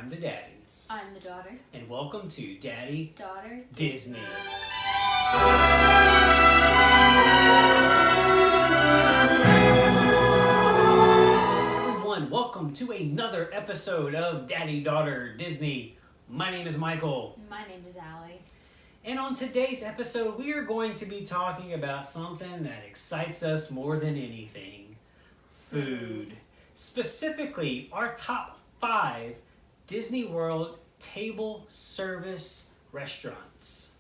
I'm the daddy. I'm the daughter. And welcome to Daddy Daughter Disney. Everyone, welcome to another episode of Daddy Daughter Disney. My name is Michael. My name is Allie. And on today's episode, we are going to be talking about something that excites us more than anything. Food. Specifically, our top 5 Disney World table service restaurants.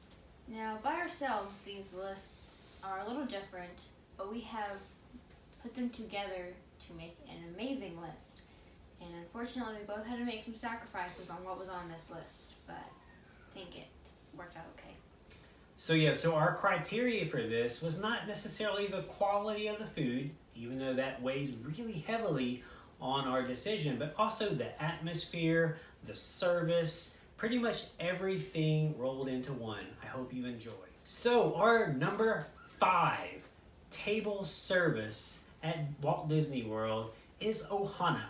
Now, by ourselves, these lists are a little different, but we have put them together to make an amazing list. And unfortunately, we both had to make some sacrifices on what was on this list, but I think it worked out okay. So our criteria for this was not necessarily the quality of the food, even though that weighs really heavily on our decision, but also the atmosphere, the service, pretty much everything rolled into one. I hope you enjoy. So our number 5 table service at Walt Disney World is Ohana.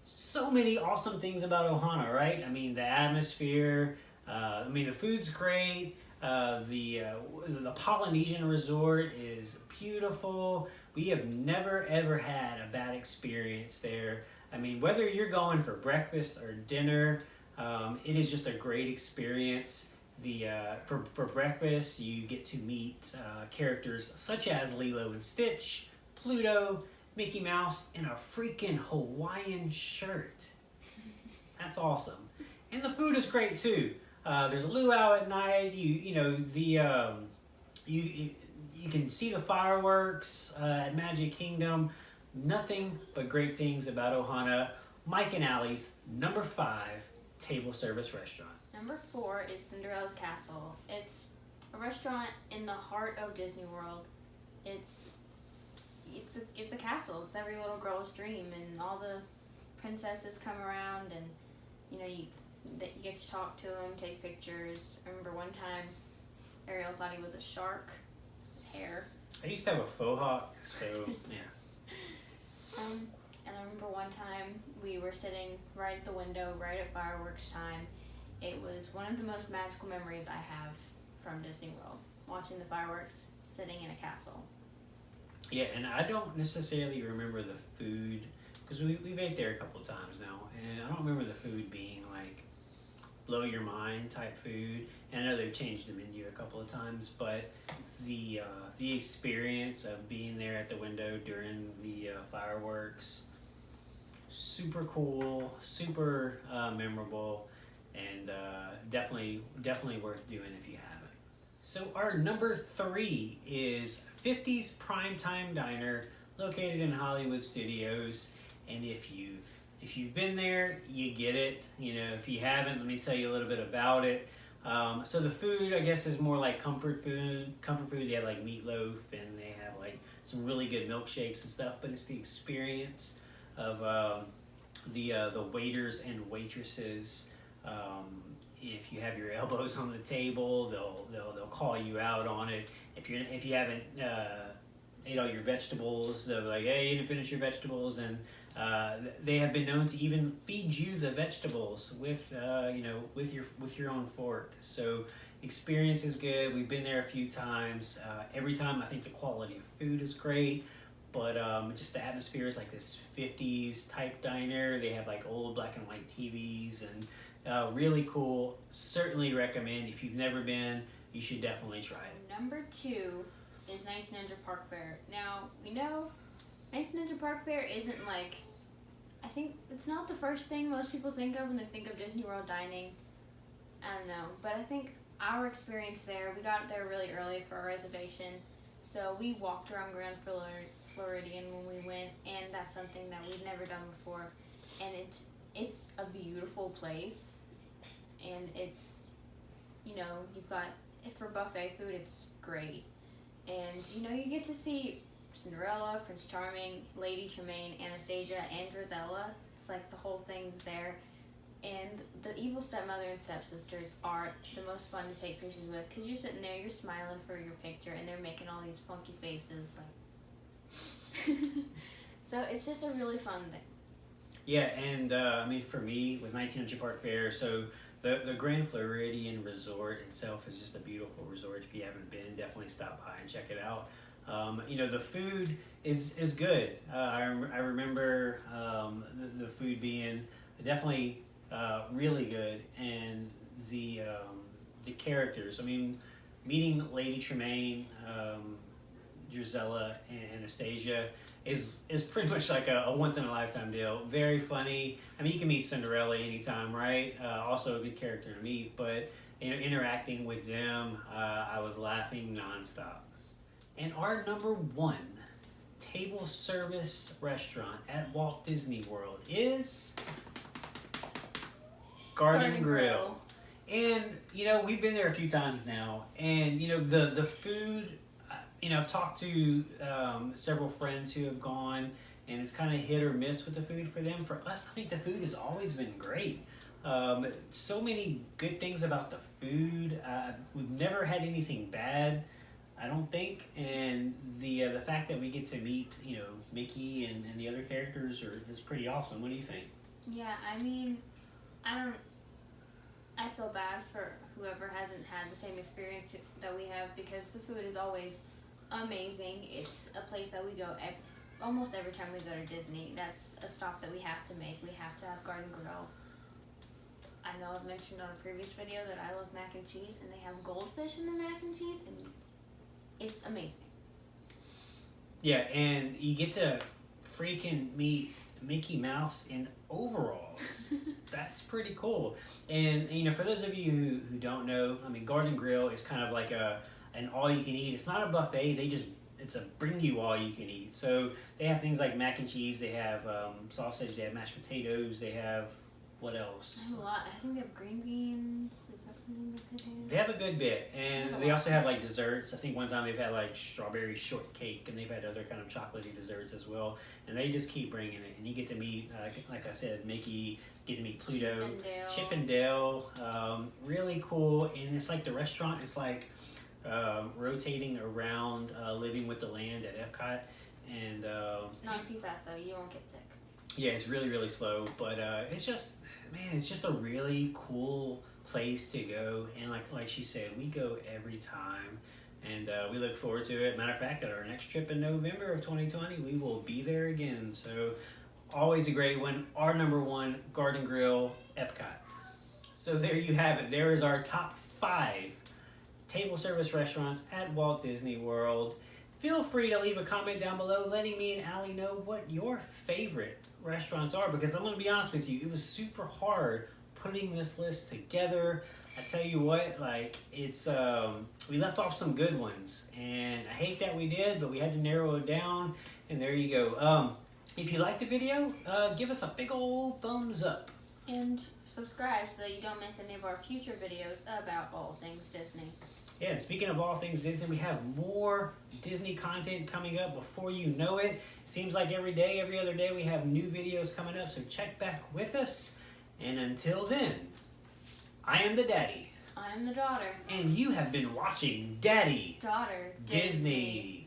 So many awesome things about Ohana, right? I mean, the atmosphere, the food's great. The Polynesian resort is beautiful. We have never ever had a bad experience there. I mean, whether you're going for breakfast or dinner, it is just a great experience. For breakfast, you get to meet characters such as Lilo and Stitch, Pluto, Mickey Mouse, in a freaking Hawaiian shirt. That's awesome. And the food is great too. There's a luau at night. You can see the fireworks at Magic Kingdom. Nothing but great things about Ohana. Mike and Allie's number 5 table service restaurant. Number 4 is Cinderella's Castle. It's a restaurant in the heart of Disney World. It's a castle. It's every little girl's dream, and all the princesses come around, and you get to talk to them, take pictures. I remember one time Ariel thought he was a shark. His hair. I used to have a faux hawk, so yeah. And I remember one time we were sitting right at the window, right at fireworks time. It was one of the most magical memories I have from Disney World, watching the fireworks sitting in a castle. Yeah, and I don't necessarily remember the food, because we've ate there a couple of times now, and I don't remember the food being like blow your mind type food. And I know they've changed the menu a couple of times, but the experience of being there at the window during the fireworks, super cool, super memorable, and definitely worth doing if you haven't. So our number 3 is 50's Primetime Diner, located in Hollywood Studios. And if you've been there, you get it. If you haven't, let me tell you a little bit about it. So the food, I guess, is more like comfort food. They have like meatloaf, and they have like some really good milkshakes and stuff. But it's the experience of the waiters and waitresses. If you have your elbows on the table, they'll call you out on it. If you haven't ate all your vegetables, they'll be like, hey, you didn't finish your vegetables, and they have been known to even feed you the vegetables with your own fork. So experience is good. We've been there a few times. Every time I think the quality of food is great, but just the atmosphere is like this 50s type diner. They have like old black and white TVs, and really cool. Certainly recommend. If you've never been, you should definitely try it. Number 2 is 1900 Park Fair. Now, we know 1900 Park Fair isn't like, I think it's not the first thing most people think of when they think of Disney World dining. I don't know, but I think our experience there, we got there really early for our reservation, so we walked around Grand Floridian when we went, and that's something that we've never done before. And it's a beautiful place, and it's, you've got, for buffet food, it's great. And, you get to see Cinderella, Prince Charming, Lady Tremaine, Anastasia, and Drizella. It's like the whole thing's there. And the evil stepmother and stepsisters are the most fun to take pictures with, because you're sitting there, you're smiling for your picture, and they're making all these funky faces. So it's just a really fun thing. Yeah, and I mean, for me, with 1900 Park Fair, so the Grand Floridian Resort itself is just a beautiful resort. If you haven't been, definitely stop by and check it out. You know, the food is good. I remember the food being definitely really good, and the characters. I mean, meeting Lady Tremaine, Drizella, and Anastasia is pretty much like a once in a lifetime deal. Very funny. I mean, you can meet Cinderella anytime, right? Also a good character to meet, but you know, interacting with them, I was laughing nonstop. And our number one table service restaurant at Walt Disney World is Garden Grill. And you know, we've been there a few times now, and you know, the food. You know, I've talked to several friends who have gone, and it's kind of hit or miss with the food for them. For us, I think the food has always been great. So many good things about the food. We've never had anything bad, I don't think. And the fact that we get to meet, you know, Mickey and the other characters is pretty awesome. What do you think? Yeah, I mean, I feel bad for whoever hasn't had the same experience that we have, because the food is always amazing. It's a place that we go almost every time we go to Disney. That's a stop that we have to make. We have to have Garden Grill. I know I've mentioned on a previous video that I love mac and cheese, and they have goldfish in the mac and cheese, and it's amazing. Yeah, and you get to freaking meet Mickey Mouse in overalls. That's pretty cool. And you know, for those of you who don't know, I mean, Garden Grill is kind of like an all you can eat. It's not a buffet. It's a bring you all you can eat. So they have things like mac and cheese. They have sausage. They have mashed potatoes. They have what else? I have a lot. I think they have green beans. Is that something that they have? They have a good bit, and they also have like desserts. I think one time they've had like strawberry shortcake, and they've had other kind of chocolatey desserts as well. And they just keep bringing it, and you get to meet, like I said, Mickey. Get to meet Pluto, Chip and Dale. Really cool, and it's like the restaurant. It's like rotating around, living with the land at Epcot, and not too fast though. You won't get sick. Yeah, it's really really slow, but it's just it's just a really cool place to go. And like she said, we go every time, and we look forward to it. Matter of fact, at our next trip in November of 2020, we will be there again. So always a great one. Our number one, Garden Grill, Epcot. So there you have it. There is our top 5 table service restaurants at Walt Disney World. Feel free to leave a comment down below letting me and Allie know what your favorite restaurants are, because I'm going to be honest with you, it was super hard putting this list together. I tell you what, like, it's we left off some good ones, and I hate that we did, but we had to narrow it down, and there you go. If you liked the video, give us a big old thumbs up. And subscribe so that you don't miss any of our future videos about all things Disney. Yeah, and speaking of all things Disney, we have more Disney content coming up before you know it. Seems like every day, every other day, we have new videos coming up, so check back with us. And until then, I am the daddy. I am the daughter. And you have been watching Daddy Daughter Disney.